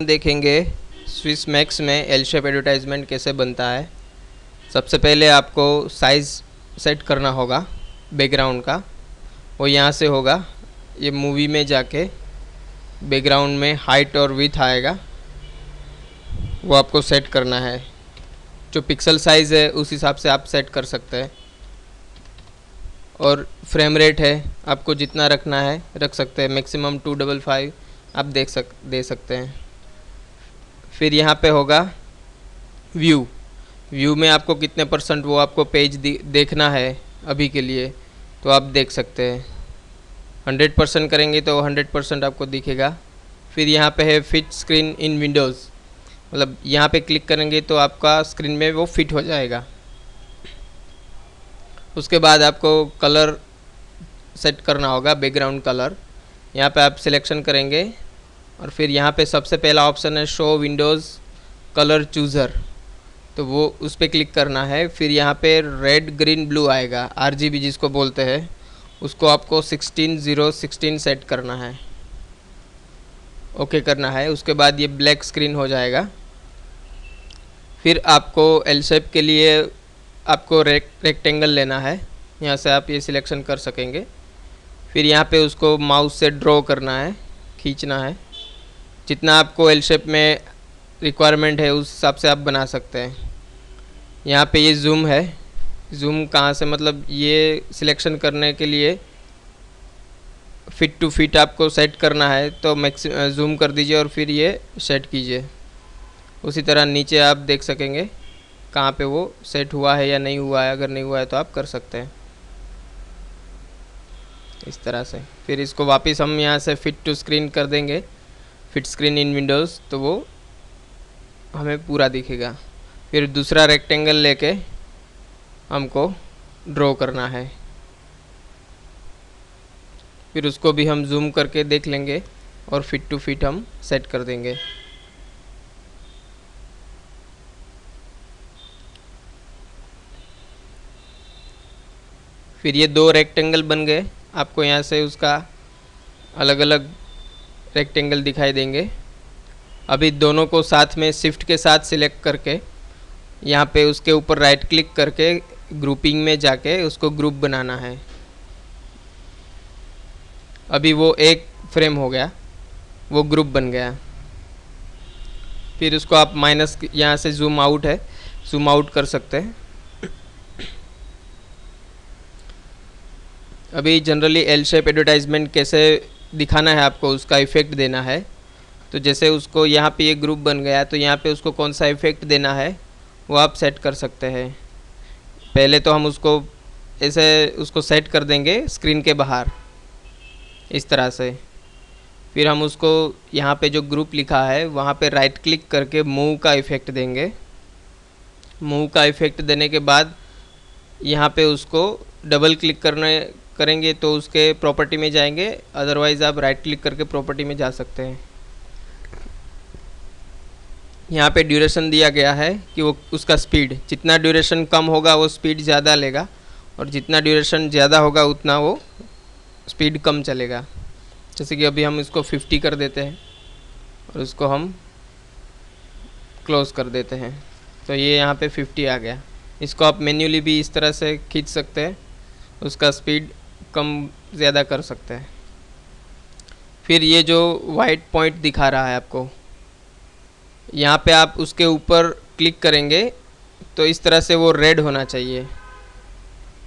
देखेंगे Swiss max में L shape advertisement कैसे बनता है। सबसे पहले आपको साइज़ सेट करना होगा बैकग्राउंड का। वो यहाँ से होगा, ये मूवी में जाके बैकग्राउंड में हाइट और विड्थ आएगा, वो आपको सेट करना है। जो पिक्सल साइज़ है उस हिसाब से आप सेट कर सकते हैं। और फ्रेम रेट है, आपको जितना रखना है रख सकते हैं, मैक्सिमम 255 आप दे सकते हैं। फिर यहाँ पे होगा व्यू में आपको कितने % वो आपको पेज देखना है अभी के लिए, तो आप देख सकते हैं। 100% करेंगे तो 100% आपको दिखेगा। फिर यहाँ पे है फिट स्क्रीन इन विंडोज़, मतलब यहाँ पे क्लिक करेंगे तो आपका स्क्रीन में वो फिट हो जाएगा। उसके बाद आपको कलर सेट करना होगा, बैकग्राउंड कलर। यहाँ पे आप सिलेक्शन करेंगे और फिर यहाँ पे सबसे पहला ऑप्शन है शो विंडोज़ कलर चूज़र, तो वो उस पर क्लिक करना है। फिर यहाँ पे रेड ग्रीन ब्लू आएगा, RGB जिसको बोलते हैं, उसको आपको 16:0:16 सेट करना है, ओके करना है। उसके बाद ये ब्लैक स्क्रीन हो जाएगा। फिर आपको एल शेप के लिए आपको रेक्टेंगल लेना है, यहाँ से आप ये सिलेक्शन कर सकेंगे। फिर यहाँ पे उसको माउस से ड्रॉ करना है, खींचना है। जितना आपको एल शेप में रिक्वायरमेंट है उस हिसाब से आप बना सकते हैं। यहाँ पे ये जूम है, जूम कहाँ से, मतलब ये सिलेक्शन करने के लिए फिट टू फिट आपको सेट करना है, तो जूम कर दीजिए और फिर ये सेट कीजिए। उसी तरह नीचे आप देख सकेंगे कहाँ पे वो सेट हुआ है या नहीं हुआ है। अगर नहीं हुआ है तो आप कर सकते हैं इस तरह से। फिर इसको वापस हम यहाँ से फिट टू स्क्रीन कर देंगे, फिट स्क्रीन इन विंडोज़, तो वो हमें पूरा दिखेगा। फिर दूसरा रेक्टेंगल लेके हमको ड्रॉ करना है, फिर उसको भी हम जूम करके देख लेंगे और फिट टू फिट हम सेट कर देंगे। फिर ये 2 रेक्टेंगल बन गए, आपको यहाँ से उसका अलग अलग रेक्टेंगल दिखाई देंगे। अभी दोनों को साथ में शिफ्ट के साथ सिलेक्ट करके यहाँ पे उसके ऊपर राइट क्लिक करके ग्रुपिंग में जाके उसको ग्रुप बनाना है। अभी वो एक फ्रेम हो गया, वो ग्रुप बन गया। फिर उसको आप माइनस यहाँ से जूम आउट है, जूम आउट कर सकते हैं। अभी जनरली एल शेप एडवर्टाइजमेंट कैसे दिखाना है आपको, उसका इफ़ेक्ट देना है। तो जैसे उसको यहाँ पे ये ग्रुप बन गया, तो यहाँ पे उसको कौन सा इफ़ेक्ट देना है वो आप सेट कर सकते हैं। पहले तो हम उसको ऐसे उसको सेट कर देंगे स्क्रीन के बाहर इस तरह से। फिर हम उसको यहाँ पे जो ग्रुप लिखा है वहाँ पे राइट क्लिक करके मूव का इफ़ेक्ट देंगे। मूव का इफ़ेक्ट देने के बाद यहाँ पे उसको डबल क्लिक करेंगे तो उसके प्रॉपर्टी में जाएंगे, अदरवाइज़ आप राइट क्लिक करके प्रॉपर्टी में जा सकते हैं। यहाँ पे ड्यूरेशन दिया गया है कि वो उसका स्पीड, जितना ड्यूरेशन कम होगा वो स्पीड ज़्यादा लेगा, और जितना ड्यूरेशन ज़्यादा होगा उतना वो स्पीड कम चलेगा। जैसे कि अभी हम इसको 50 कर देते हैं और उसको हम क्लोज़ कर देते हैं, तो ये यहाँ पे 50 आ गया। इसको आप मैन्युअली भी इस तरह से खींच सकते हैं, उसका स्पीड कम ज़्यादा कर सकते हैं। फिर ये जो वाइट पॉइंट दिखा रहा है आपको, यहाँ पे आप उसके ऊपर क्लिक करेंगे तो इस तरह से वो रेड होना चाहिए।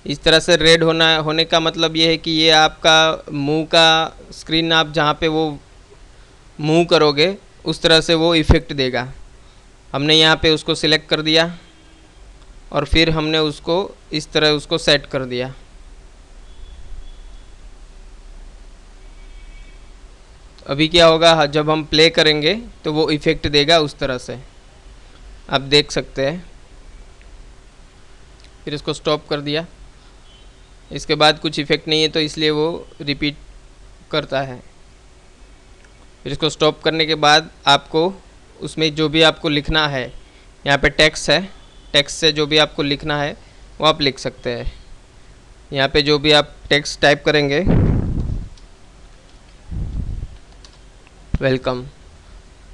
इस तरह से रेड होने का मतलब ये है कि ये आपका मुंह का स्क्रीन, आप जहाँ पे वो मूव करोगे उस तरह से वो इफ़ेक्ट देगा। हमने यहाँ पे उसको सिलेक्ट कर दिया और फिर हमने उसको इस तरह उसको सेट कर दिया। अभी क्या होगा, जब हम प्ले करेंगे तो वो इफ़ेक्ट देगा उस तरह से, आप देख सकते हैं। फिर इसको स्टॉप कर दिया, इसके बाद कुछ इफ़ेक्ट नहीं है तो इसलिए वो रिपीट करता है। फिर इसको स्टॉप करने के बाद आपको उसमें जो भी आपको लिखना है, यहाँ पे टेक्स्ट है, टेक्स्ट से जो भी आपको लिखना है वो आप लिख सकते हैं। यहाँ पे जो भी आप टेक्स्ट टाइप करेंगे, वेलकम,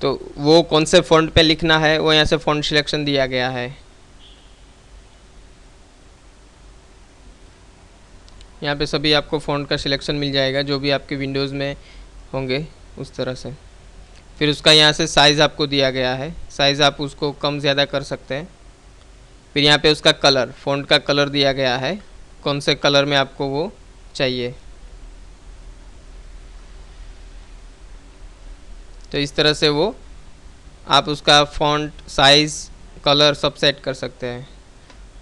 तो वो कौन से फ़ॉन्ट पे लिखना है वो यहाँ से फ़ॉन्ट सिलेक्शन दिया गया है। यहाँ पे सभी आपको फ़ॉन्ट का सिलेक्शन मिल जाएगा जो भी आपके विंडोज़ में होंगे उस तरह से। फिर उसका यहाँ से साइज़ आपको दिया गया है, साइज़ आप उसको कम ज़्यादा कर सकते हैं। फिर यहाँ पे उसका कलर, फ़ॉन्ट का कलर दिया गया है, कौन से कलर में आपको वो चाहिए। तो इस तरह से वो आप उसका फ़ॉन्ट, साइज़, कलर सब सेट कर सकते हैं।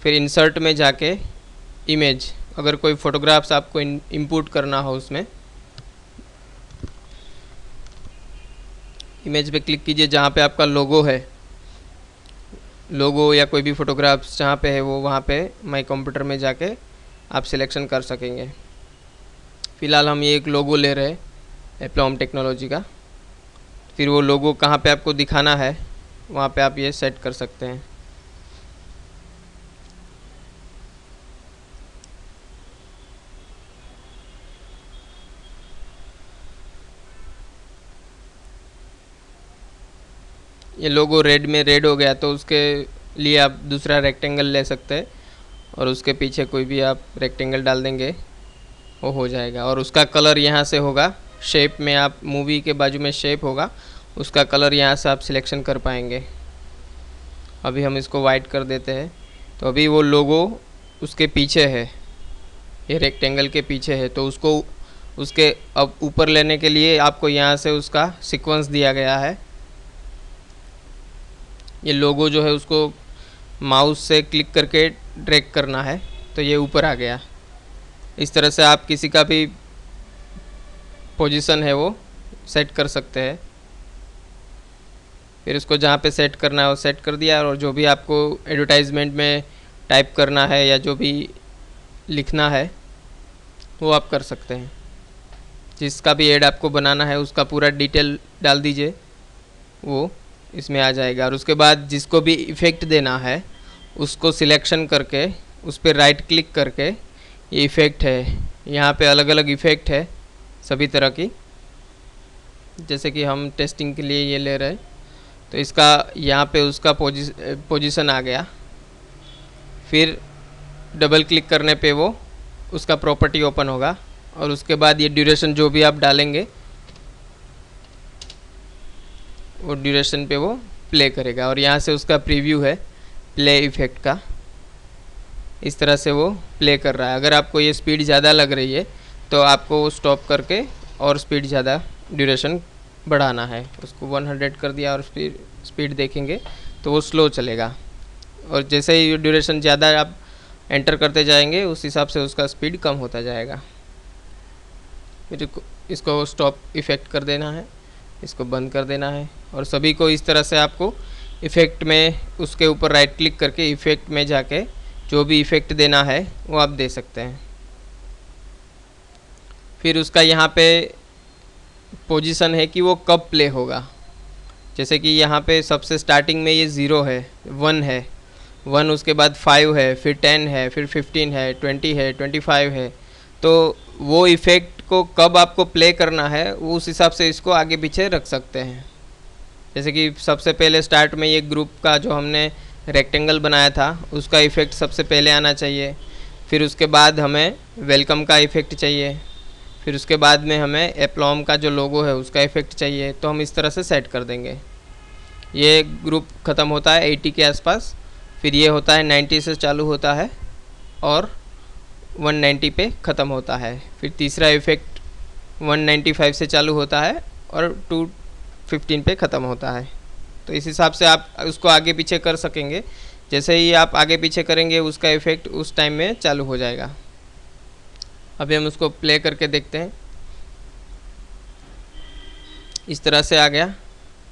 फिर इंसर्ट में जाके इमेज, अगर कोई फ़ोटोग्राफ्स आपको इंपोर्ट करना हो उसमें, इमेज पे क्लिक कीजिए जहाँ पे आपका लोगो है, लोगो या कोई भी फ़ोटोग्राफ्स जहाँ पे है वो वहाँ पे माई कंप्यूटर में जाके आप सिलेक्शन कर सकेंगे। फ़िलहाल हम ये एक लोगो ले रहे हैं एप्लॉम टेक्नोलॉजी का। फिर वो लोगो कहाँ पे आपको दिखाना है वहाँ पे आप ये सेट कर सकते हैं। ये लोगो रेड में रेड हो गया तो उसके लिए आप दूसरा रेक्टेंगल ले सकते हैं और उसके पीछे कोई भी आप रेक्टेंगल डाल देंगे वो हो जाएगा। और उसका कलर यहाँ से होगा, शेप में आप मूवी के बाजू में शेप होगा, उसका कलर यहाँ से आप सिलेक्शन कर पाएंगे। अभी हम इसको वाइट कर देते हैं। तो अभी वो लोगो उसके पीछे है, ये रेक्टेंगल के पीछे है, तो उसको उसके अब ऊपर लेने के लिए आपको यहाँ से उसका सीक्वेंस दिया गया है। ये लोगो जो है उसको माउस से क्लिक करके ड्रैग करना है तो ये ऊपर आ गया। इस तरह से आप किसी का भी पोजीशन है वो सेट कर सकते हैं। फिर उसको जहाँ पे सेट करना है वो सेट कर दिया, और जो भी आपको एडवर्टाइजमेंट में टाइप करना है या जो भी लिखना है वो आप कर सकते हैं। जिसका भी ऐड आपको बनाना है उसका पूरा डिटेल डाल दीजिए, वो इसमें आ जाएगा। और उसके बाद जिसको भी इफ़ेक्ट देना है उसको सिलेक्शन करके उस पर राइट क्लिक करके, ये इफ़ेक्ट है, यहाँ पे अलग अलग इफ़ेक्ट है सभी तरह की, जैसे कि हम टेस्टिंग के लिए ये ले रहे हैं तो इसका यहाँ पे उसका पोजीशन आ गया। फिर डबल क्लिक करने पे वो उसका प्रॉपर्टी ओपन होगा और उसके बाद ये ड्यूरेशन जो भी आप डालेंगे वो ड्यूरेशन पे वो प्ले करेगा। और यहाँ से उसका प्रीव्यू है प्ले इफ़ेक्ट का, इस तरह से वो प्ले कर रहा है। अगर आपको ये स्पीड ज़्यादा लग रही है तो आपको स्टॉप करके और स्पीड ज़्यादा ड्यूरेशन बढ़ाना है। उसको 100 कर दिया और स्पीड देखेंगे तो वो स्लो चलेगा, और जैसे ही ड्यूरेशन ज़्यादा आप एंटर करते जाएंगे उस हिसाब से उसका स्पीड कम होता जाएगा। फिर इसको स्टॉप इफ़ेक्ट कर देना है, इसको बंद कर देना है। और सभी को इस तरह से आपको इफ़ेक्ट में उसके ऊपर राइट क्लिक करके इफ़ेक्ट में जाके जो भी इफ़ेक्ट देना है वो आप दे सकते हैं। फिर उसका यहाँ पे पोजीशन है कि वो कब प्ले होगा। जैसे कि यहाँ पे सबसे स्टार्टिंग में ये 0 है, 1 है, 1 उसके बाद 5 है, फिर 10 है, फिर 15 है, 20 है, 25 है। तो वो इफ़ेक्ट को कब आपको प्ले करना है वो उस हिसाब से इसको आगे पीछे रख सकते हैं। जैसे कि सबसे पहले स्टार्ट में ये ग्रुप का जो हमने रेक्टेंगल बनाया था उसका इफ़ेक्ट सबसे पहले आना चाहिए। फिर उसके बाद हमें वेलकम का इफ़ेक्ट चाहिए। फिर उसके बाद में हमें एप्लॉम का जो लोगो है उसका इफ़ेक्ट चाहिए। तो हम इस तरह से सेट कर देंगे। ये ग्रुप ख़त्म होता है 80 के आसपास, फिर ये होता है 90 से चालू होता है और 190 पे ख़त्म होता है। फिर तीसरा इफ़ेक्ट 195 से चालू होता है और 215 पे ख़त्म होता है। तो इस हिसाब से आप उसको आगे पीछे कर सकेंगे। जैसे ही आप आगे पीछे करेंगे उसका इफ़ेक्ट उस टाइम में चालू हो जाएगा। अभी हम उसको प्ले करके देखते हैं। इस तरह से आ गया।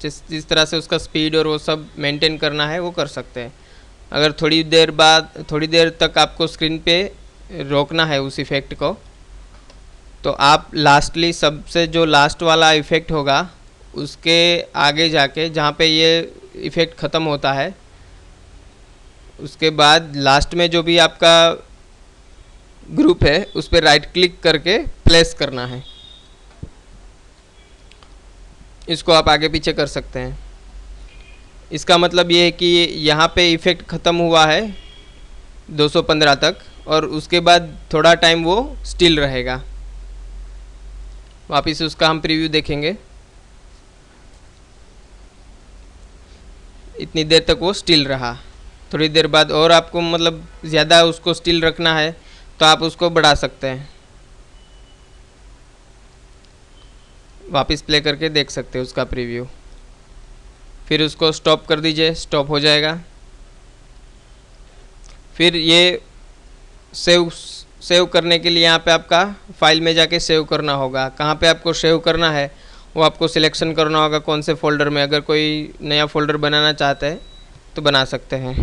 जिस तरह से उसका स्पीड और वो सब मेंटेन करना है वो कर सकते हैं। अगर थोड़ी देर तक आपको स्क्रीन पे रोकना है उस इफ़ेक्ट को, तो आप लास्टली सबसे जो लास्ट वाला इफ़ेक्ट होगा उसके आगे जाके जहाँ पे ये इफ़ेक्ट ख़त्म होता है उसके बाद लास्ट में जो भी आपका ग्रुप है उस पर राइट क्लिक करके प्लेस करना है। इसको आप आगे पीछे कर सकते हैं। इसका मतलब ये है कि यहाँ पे इफ़ेक्ट ख़त्म हुआ है 215 तक, और उसके बाद थोड़ा टाइम वो स्टिल रहेगा। वापस उसका हम प्रीव्यू देखेंगे। इतनी देर तक वो स्टिल रहा। थोड़ी देर बाद और आपको मतलब ज़्यादा उसको स्टिल रखना है तो आप उसको बढ़ा सकते हैं। वापस प्ले करके देख सकते हैं उसका प्रीव्यू। फिर उसको स्टॉप कर दीजिए, स्टॉप हो जाएगा। फिर ये सेव करने के लिए यहाँ पे आपका फाइल में जाके सेव करना होगा। कहाँ पे आपको सेव करना है वो आपको सिलेक्शन करना होगा, कौन से फ़ोल्डर में। अगर कोई नया फ़ोल्डर बनाना चाहते हैं तो बना सकते हैं।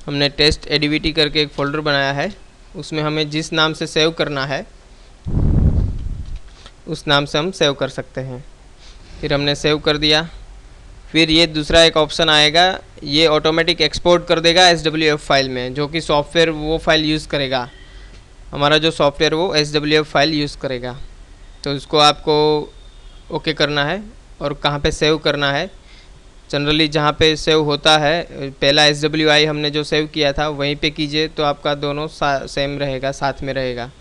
हमने टेस्ट एडीवीटी करके एक फ़ोल्डर बनाया है, उसमें हमें जिस नाम से सेव करना है उस नाम से हम सेव कर सकते हैं। फिर हमने सेव कर दिया। फिर ये दूसरा एक ऑप्शन आएगा, ये ऑटोमेटिक एक्सपोर्ट कर देगा SWF फाइल में, जो कि सॉफ्टवेयर वो फाइल यूज़ करेगा। हमारा जो सॉफ्टवेयर वो SWF फाइल यूज़ करेगा। तो इसको आपको ओके करना है और कहाँ पे सेव करना है। जनरली जहाँ पे सेव होता है, पहला SWI हमने जो सेव किया था वहीं पे कीजिए, तो आपका दोनों सेम रहेगा, साथ में रहेगा।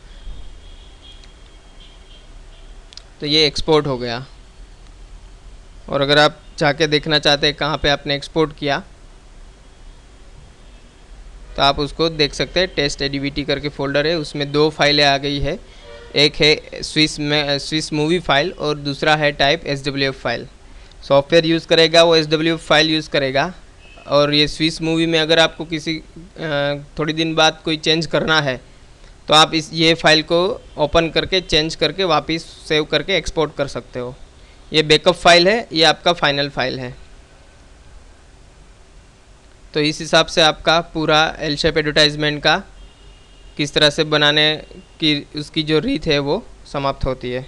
तो ये एक्सपोर्ट हो गया। और अगर आप जाके देखना चाहते हैं कहाँ पे आपने एक्सपोर्ट किया तो आप उसको देख सकते हैं। टेस्ट एडीवीटी करके फ़ोल्डर है, उसमें 2 फाइलें आ गई है। एक है स्विस मूवी फाइल और दूसरा है type SWF file. Software use करेगा वो SWF फाइल यूज़ करेगा। और ये स्विस मूवी में अगर आपको किसी थोड़ी दिन बाद कोई चेंज करना है तो आप ये फाइल को ओपन करके चेंज करके वापस सेव करके एक्सपोर्ट कर सकते हो। ये बैकअप फाइल है, ये आपका फाइनल फाइल है। तो इस हिसाब से आपका पूरा एल शेप एडवर्टाइजमेंट का किस तरह से बनाने की उसकी जो रीत है वो समाप्त होती है।